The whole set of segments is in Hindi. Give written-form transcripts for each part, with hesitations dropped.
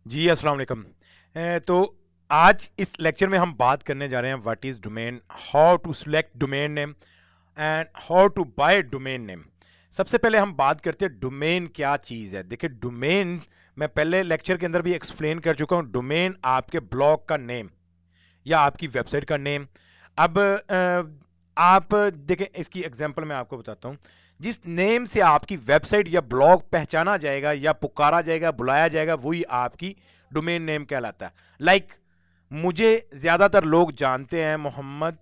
जी अस्सलाम वालेकुम। तो आज इस लेक्चर में हम बात करने जा रहे हैं what is domain, how to select domain name and how to buy domain name. सबसे पहले हम बात करते हैं डोमेन क्या चीज़ है। देखिए डोमेन मैं पहले लेक्चर के अंदर भी एक्सप्लेन कर चुका हूँ। डोमेन आपके ब्लॉग का नेम या आपकी वेबसाइट का नेम। अब आप देखें, इसकी एग्जांपल मैं आपको बताता हूँ। जिस नेम से आपकी वेबसाइट या ब्लॉग पहचाना जाएगा या पुकारा जाएगा, बुलाया जाएगा, वही आपकी डोमेन नेम कहलाता है। लाइक मुझे ज़्यादातर लोग जानते हैं मोहम्मद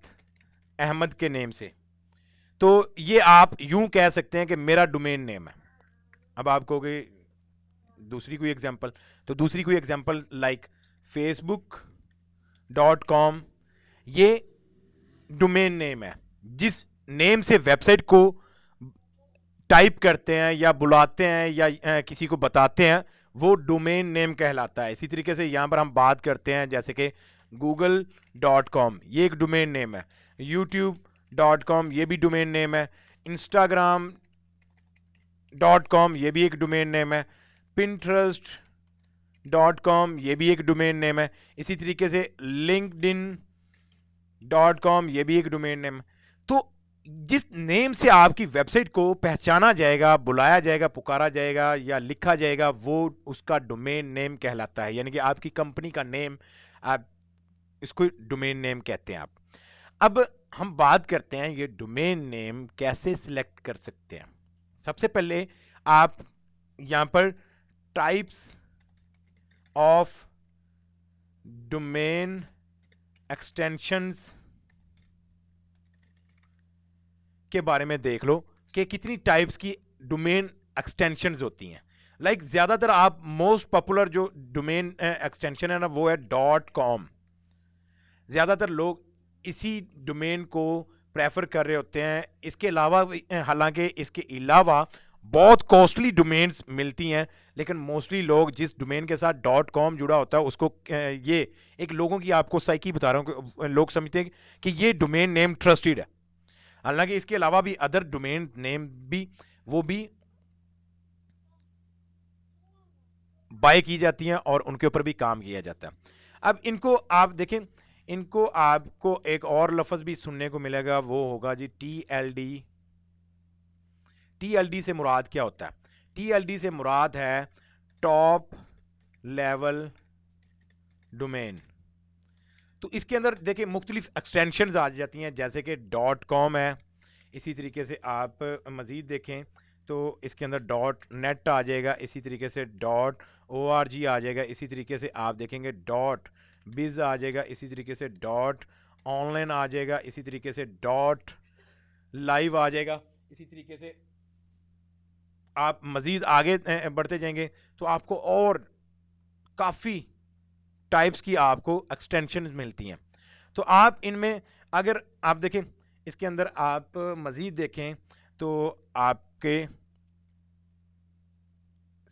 अहमद के नेम से, तो ये आप यूं कह सकते हैं कि मेरा डोमेन नेम है। अब आप कहोगे दूसरी कोई एग्जांपल, तो दूसरी कोई एग्जांपल लाइक facebook.com, ये डोमेन नेम है। जिस नेम से वेबसाइट को टाइप करते हैं या बुलाते हैं या किसी को बताते हैं, वो डोमेन नेम कहलाता है। इसी तरीके से यहाँ पर हम बात करते हैं जैसे कि google.com, ये एक डोमेन नेम है। youtube.com, ये भी डोमेन नेम है। instagram.com, ये भी एक डोमेन नेम है। pinterest.com, ये भी एक डोमेन नेम है। इसी तरीके से linkedin.com, ये भी एक डोमेन नेम है। तो जिस नेम से आपकी वेबसाइट को पहचाना जाएगा, बुलाया जाएगा, पुकारा जाएगा या लिखा जाएगा, वो उसका डोमेन नेम कहलाता है। यानी कि आपकी कंपनी का नेम, आप इसको डोमेन नेम कहते हैं आप। अब हम बात करते हैं ये डोमेन नेम कैसे सिलेक्ट कर सकते हैं। सबसे पहले आप यहाँ पर टाइप्स ऑफ डोमेन एक्सटेंशंस के बारे में देख लो कि कितनी टाइप्स की डोमेन एक्सटेंशंस होती हैं। लाइक ज़्यादातर आप मोस्ट पॉपुलर जो डोमेन एक्सटेंशन है ना, वो है डॉट कॉम। ज़्यादातर लोग इसी डोमेन को प्रेफर कर रहे होते हैं। इसके अलावा हालांकि इसके अलावा बहुत कॉस्टली डोमेन्स मिलती हैं, लेकिन मोस्टली लोग जिस डोमेन के साथ डॉट कॉम जुड़ा होता है उसको ये एक लोगों की आपको साइकी बता रहा हूँ कि लोग समझते हैं कि ये डोमेन नेम ट्रस्टेड है। हालांकि इसके अलावा भी अदर डोमेन नेम भी वो भी बाय की जाती हैं और उनके ऊपर भी काम किया जाता है। अब इनको आप देखें, इनको आपको एक और लफ्ज़ भी सुनने को मिलेगा, वो होगा जी TLD। TLD से मुराद क्या होता है? TLD से मुराद है टॉप लेवल डोमेन। तो इसके अंदर देखिए मुख्तलिफ एक्सटेंशन आ जाती हैं, जैसे कि डॉट कॉम है। इसी तरीके से आप मज़ीद देखें तो इसके अंदर डॉट नेट आ जाएगा। इसी तरीके से डॉट ORG आ जाएगा। इसी तरीके से आप देखेंगे डॉट बिज़ आ जाएगा। इसी तरीके से डॉट ऑनलाइन आ जाएगा। इसी तरीके से डॉट लाइव आ जाएगा। इसी तरीके से आप मज़ीद आगे बढ़ते जाएंगे तो आपको और काफ़ी टाइप्स की आपको एक्सटेंशन मिलती हैं। तो आप इनमें अगर आप देखें, इसके अंदर आप मज़ीद देखें तो आपके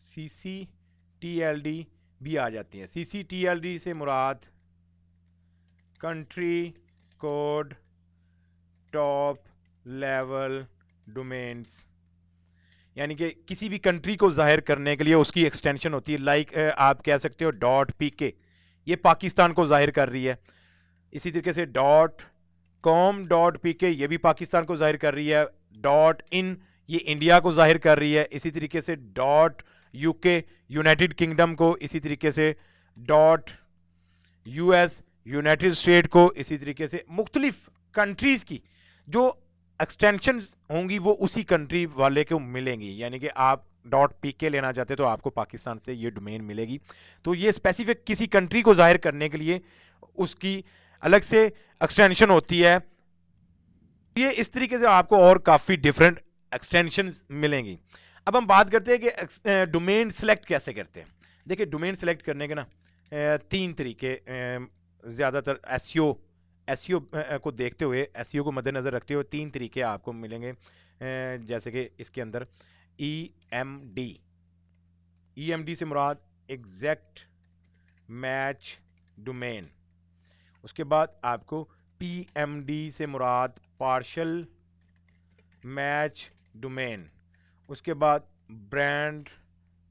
CCTLD भी आ जाती हैं। CCTLD से मुराद country code top level domains, यानी कि किसी भी कंट्री को जाहिर करने के लिए उसकी एक्सटेंशन होती है। लाइक आप कह सकते हो .pk, ये पाकिस्तान को जाहिर कर रही है। इसी तरीके से .com.pk, ये भी पाकिस्तान को जाहिर कर रही है। .in, ये इंडिया को जाहिर कर रही है। इसी तरीके से .UK, यूनाइटेड किंगडम को। इसी तरीके से .US, यूनाइटेड स्टेट को। इसी तरीके से मुख्तलिफ कंट्रीज़ की जो एक्सटेंशन होंगी वो उसी कंट्री वाले को मिलेंगी। यानी कि आप .pk लेना चाहते तो आपको पाकिस्तान से ये डोमेन मिलेगी। तो ये स्पेसिफिक किसी कंट्री को जाहिर करने के लिए उसकी अलग से एक्सटेंशन होती है। ये इस तरीके से आपको और काफ़ी डिफरेंट एक्सटेंशंस मिलेंगी। अब हम बात करते हैं कि डोमेन सेलेक्ट कैसे करते हैं। देखिए डोमेन सेलेक्ट करने के ना तीन तरीके, ज़्यादातर एसईओ को देखते हुए, एसईओ को मद्देनज़र रखते हुए तीन तरीके आपको मिलेंगे। जैसे कि इसके अंदर EMD से मुराद एग्जैक्ट मैच डोमेन। उसके बाद आपको PMD से मुराद पार्शल मैच डोमेन। उसके बाद ब्रांड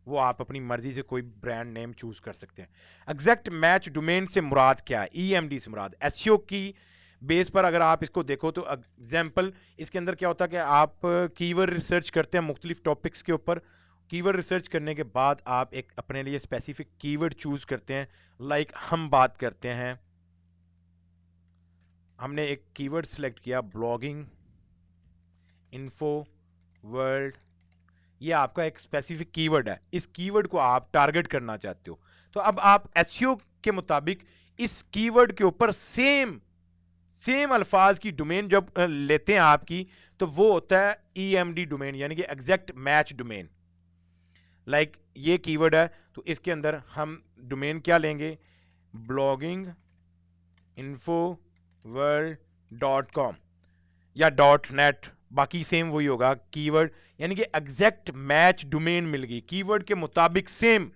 वो आप अपनी मर्जी से कोई ब्रांड नेम चूज कर सकते हैं। एग्जैक्ट मैच डोमेन से मुराद क्या है? ईएमडी से मुराद एसईओ की बेस पर अगर आप इसको देखो तो एग्जाम्पल इसके अंदर क्या होता है कि आप कीवर्ड रिसर्च करते हैं मुख्तलिफ टॉपिक्स के ऊपर। कीवर्ड रिसर्च करने के बाद आप एक अपने लिए स्पेसिफिक कीवर्ड चूज करते हैं। लाइक हम बात करते हैं, हमने एक कीवर्ड सेलेक्ट किया ब्लॉगिंग इन्फो वर्ल्ड, ये आपका एक स्पेसिफिक कीवर्ड है। इस कीवर्ड को आप टारगेट करना चाहते हो, तो अब आप एसईओ के मुताबिक इस कीवर्ड के ऊपर सेम अल्फाज की डोमेन जब लेते हैं आपकी, तो वो होता है ईएमडी डोमेन, यानी कि एग्जैक्ट मैच डोमेन। लाइक ये कीवर्ड है तो इसके अंदर हम डोमेन क्या लेंगे? ब्लॉगिंग इन्फो world.com या .net, बाकी सेम वही होगा कीवर्ड, यानी कि एग्जैक्ट मैच डोमेन मिल गई, कीवर्ड के मुताबिक सेम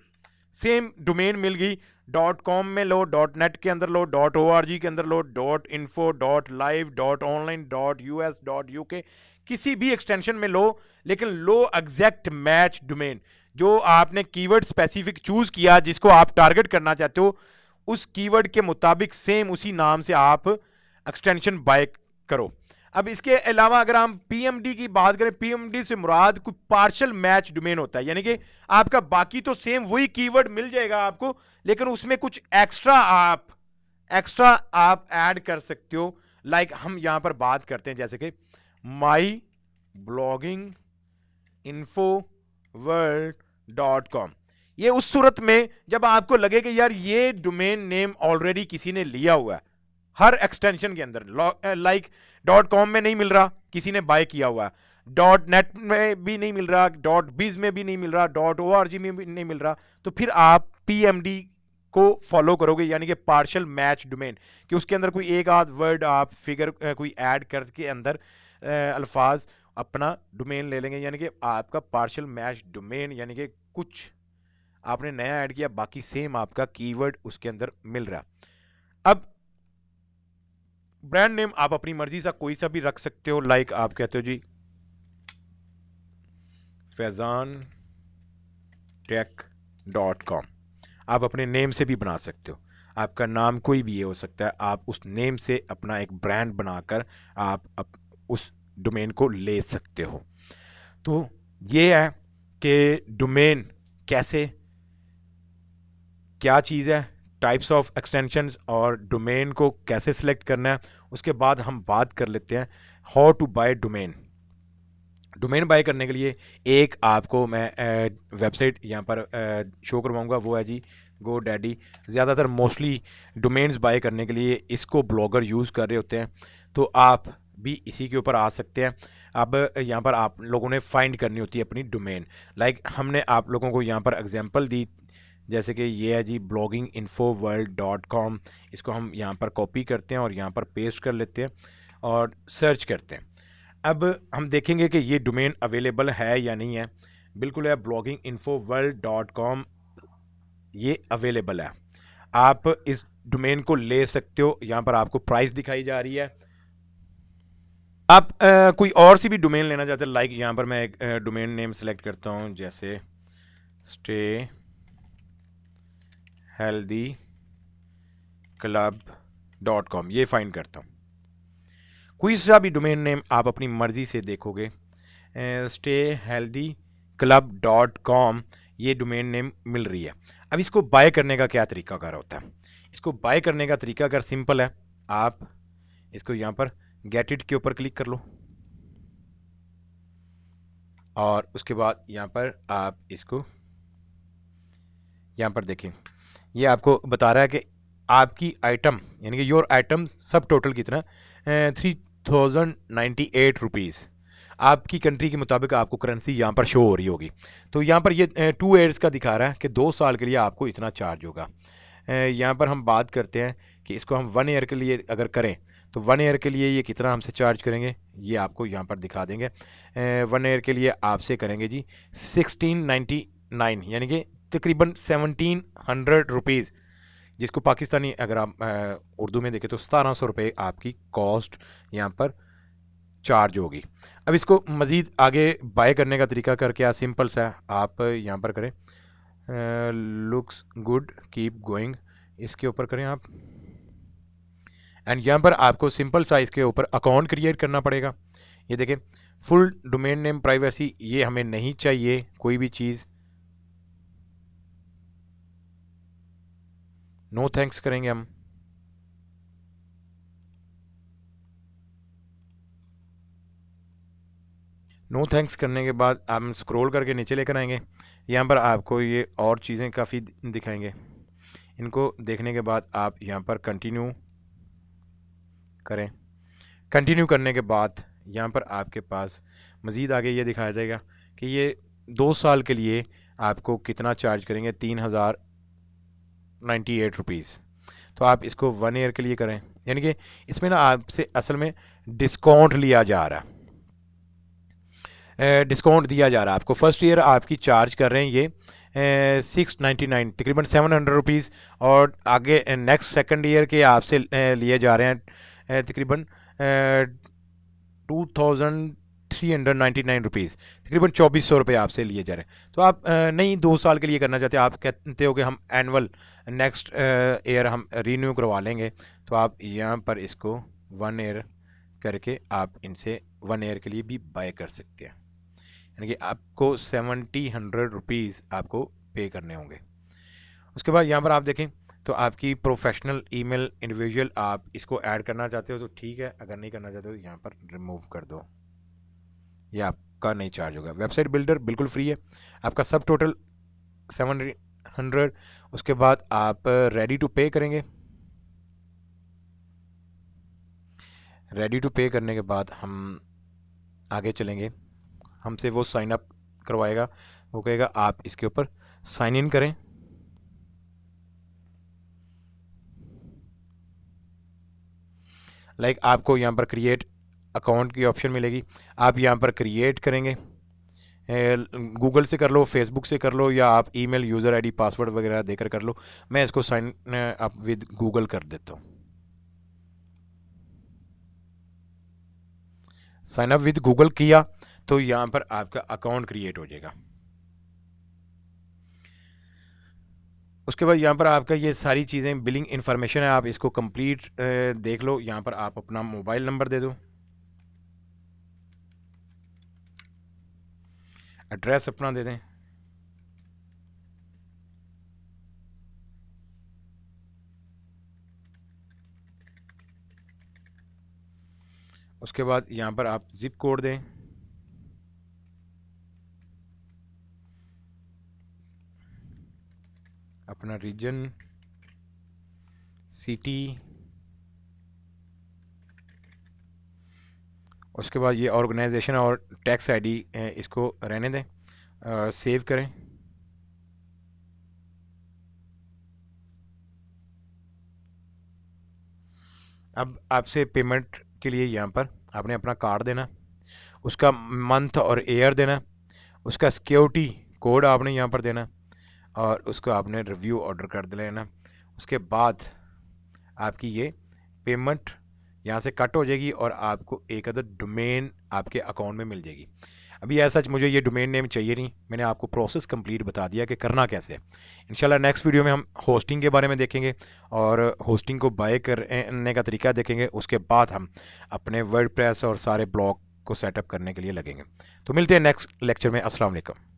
डोमेन मिल गई। .com में लो, .net के अंदर लो, .org के अंदर लो, .info, .live, .online, .us, .uk, किसी भी एक्सटेंशन में लो, लेकिन लो एग्जैक्ट मैच डोमेन। जो आपने कीवर्ड स्पेसिफिक चूज किया जिसको आप टारगेट करना चाहते हो, उस कीवर्ड के मुताबिक सेम उसी नाम से आप एक्सटेंशन बाय करो। अब इसके अलावा अगर हम पीएमडी की बात करें, पीएमडी से मुराद कोई पार्शियल मैच डोमेन होता है, यानी कि आपका बाकी तो सेम वही कीवर्ड मिल जाएगा आपको, लेकिन उसमें कुछ एक्स्ट्रा आप ऐड कर सकते हो। लाइक हम यहां पर बात करते हैं जैसे कि माई ब्लॉगिंग इन्फो वर्ल्ड.com। ये उस सूरत में जब आपको लगे कि यार ये डोमेन नेम ऑलरेडी किसी ने लिया हुआ है, हर एक्सटेंशन के अंदर, लाइक .com में नहीं मिल रहा, किसी ने बाय किया हुआ है, .net में भी नहीं मिल रहा, .biz में भी नहीं मिल रहा, .org में भी नहीं मिल रहा, तो फिर आप पीएमडी को फॉलो करोगे, यानी कि पार्शियल मैच डोमेन, कि उसके अंदर कोई एक आध वर्ड आप फिगर कोई ऐड करके अंदर अल्फाज अपना डोमेन ले लेंगे, यानी कि आपका पार्शियल मैच डोमेन, यानी कि कुछ आपने नया ऐड किया, बाकी सेम आपका कीवर्ड उसके अंदर मिल रहा। अब ब्रांड नेम आप अपनी मर्जी से कोई सा भी रख सकते हो। लाइक आप कहते हो जी faizaanTech.com, आप अपने नेम से भी बना सकते हो, आपका नाम कोई भी ये हो सकता है, आप उस नेम से अपना एक ब्रांड बनाकर आप उस डोमेन को ले सकते हो। तो ये है कि डोमेन कैसे, क्या चीज़ है, टाइप्स ऑफ एक्सटेंशंस और डोमेन को कैसे सिलेक्ट करना है। उसके बाद हम बात कर लेते हैं how to buy domain. Domain buy करने के लिए एक आपको मैं वेबसाइट यहाँ पर शो करवाऊँगा, वो है जी GoDaddy। ज़्यादातर मोस्टली डोमेन्स बाय करने के लिए इसको ब्लॉगर यूज़ कर रहे होते हैं, तो आप भी इसी के ऊपर आ सकते हैं। अब यहाँ पर आप लोगों ने फाइंड करनी होती है अपनी डोमेन। लाइक हमने आप लोगों को यहाँ पर एग्जांपल दी, जैसे कि ये है जी bloginginfoworld.com, इसको हम यहाँ पर कॉपी करते हैं और यहाँ पर पेस्ट कर लेते हैं और सर्च करते हैं। अब हम देखेंगे कि ये डोमेन अवेलेबल है या नहीं है। बिल्कुल है, bloginginfoworld.com ये अवेलेबल है, आप इस डोमेन को ले सकते हो। यहाँ पर आपको प्राइस दिखाई जा रही है। आप कोई और सी भी डोमेन लेना चाहते हैं, लाइक यहाँ पर मैं एक डोमेन नेम सेलेक्ट करता हूँ, जैसे स्टे हेल्दी क्लब.com, ये फाइंड करता हूँ। कोई सा भी डोमेन नेम आप अपनी मर्जी से देखोगे, स्टे हेल्दी क्लब.com ये डोमेन नेम मिल रही है। अब इसको बाय करने का क्या तरीकाकार होता है? इसको बाय करने का तरीकाकार सिंपल है, आप इसको यहाँ पर गेट इट के ऊपर क्लिक कर लो और उसके बाद यहाँ पर आप इसको यहाँ पर देखें, ये आपको बता रहा है कि आपकी आइटम, यानी कि योर आइटम सब टोटल कितना 3098 रुपीज़। आपकी कंट्री के मुताबिक आपको करेंसी यहाँ पर शो हो रही होगी। तो यहाँ पर ये 2 ईयर्स का दिखा रहा है कि 2 साल के लिए आपको इतना चार्ज होगा। यहाँ पर हम बात करते हैं कि इसको हम 1 ईयर के लिए अगर करें तो 1 ईयर के लिए ये कितना हमसे चार्ज करेंगे, ये आपको यहाँ पर दिखा देंगे। 1 ईयर के लिए आपसे करेंगे जी 1699, यानी कि तकरीबन 1700 रुपीज़, जिसको पाकिस्तानी अगर आप उर्दू में देखें तो 1700 रुपये आपकी कॉस्ट यहाँ पर चार्ज होगी। अब इसको मज़ीद आगे बाय करने का तरीका करके सिंपल सा आप यहाँ पर करें, लुक्स गुड कीप गोइंग, इसके ऊपर करें आप, एंड यहाँ पर आपको सिंपल सा इसके ऊपर अकाउंट क्रिएट करना पड़ेगा। ये देखें, फुल डोमेन नेम प्राइवेसी, ये हमें नहीं चाहिए कोई भी चीज़, नो थैंक्स करेंगे हम। नो थैंक्स करने के बाद हम स्क्रॉल करके नीचे लेकर आएंगे। यहाँ पर आपको ये और चीज़ें काफ़ी दिखाएंगे। इनको देखने के बाद आप यहाँ पर कंटिन्यू करें। कंटिन्यू करने के बाद यहाँ पर आपके पास मज़ीद आगे ये दिखाया जाएगा कि ये 2 साल के लिए आपको कितना चार्ज करेंगे, 3098 रुपीज़। तो आप इसको 1 ईयर के लिए करें, यानी कि इसमें ना आपसे असल में डिस्काउंट लिया जा रहा है, डिस्काउंट दिया जा रहा है आपको। फर्स्ट ईयर आपकी चार्ज कर रहे हैं ये 699, तकरीबन 700 रुपीज़, और आगे नेक्स्ट सेकंड ईयर के आपसे लिए जा रहे हैं तकरीबन 2399 रुपीज़, तकरीबन 2400 रुपये आपसे लिए जा रहे हैं। तो आप नहीं 2 साल के लिए करना चाहते, आप कहते हो कि हम एनुअल नेक्स्ट ईयर हम रीन्यू करवा लेंगे, तो आप यहाँ पर इसको 1 ईयर करके आप इनसे 1 ईयर के लिए भी बाय कर सकते हैं, यानी कि आपको 100 रुपीज़ आपको पे करने होंगे। उसके बाद यहाँ पर आप देखें तो आपकी प्रोफेशनल ईमेल इंडिविजुअल आप इसको ऐड करना चाहते हो तो ठीक है, अगर नहीं करना चाहते हो तो यहाँ पर रिमूव कर दो, ये आपका नहीं चार्ज होगा। वेबसाइट बिल्डर बिल्कुल फ्री है, आपका सब टोटल 700। उसके बाद आप रेडी टू पे करेंगे। रेडी टू पे करने के बाद हम आगे चलेंगे, हमसे वो साइन अप करवाएगा, वो कहेगा आप इसके ऊपर साइन इन करें। लाइक आपको यहाँ पर क्रिएट अकाउंट की ऑप्शन मिलेगी, आप यहाँ पर क्रिएट करेंगे, गूगल से कर लो, फेसबुक से कर लो, या आप ईमेल यूज़र आईडी पासवर्ड वगैरह देकर कर लो। मैं इसको साइन अप विद गूगल कर देता हूँ। साइन अप विद गूगल किया तो यहाँ पर आपका अकाउंट क्रिएट हो जाएगा। उसके बाद यहाँ पर आपका ये सारी चीज़ें बिलिंग इन्फॉर्मेशन है, आप इसको कंप्लीट देख लो। यहाँ पर आप अपना मोबाइल नंबर दे दो, एड्रेस अपना दे दें, उसके बाद यहाँ पर आप जिप कोड दें, अपना रीजन, सिटी, उसके बाद ये ऑर्गेनाइजेशन और टैक्स आईडी इसको रहने दें, सेव करें। अब आपसे पेमेंट के लिए यहाँ पर आपने अपना कार्ड देना, उसका मंथ और ईयर देना, उसका सिक्योरिटी कोड आपने यहाँ पर देना, और उसको आपने रिव्यू ऑर्डर कर देना। उसके बाद आपकी ये पेमेंट यहाँ से कट हो जाएगी और आपको एक अदर डोमेन आपके अकाउंट में मिल जाएगी। अभी ऐसा मुझे ये डोमेन नेम चाहिए नहीं, मैंने आपको प्रोसेस कंप्लीट बता दिया कि करना कैसे है। इंशाल्लाह नेक्स्ट वीडियो में हम होस्टिंग के बारे में देखेंगे और होस्टिंग को बाय करने का तरीका देखेंगे। उसके बाद हम अपने वर्डप्रेस और सारे ब्लॉग को सेटअप करने के लिए लगेंगे। तो मिलते हैं नेक्स्ट लेक्चर में। अस्सलाम वालेकुम।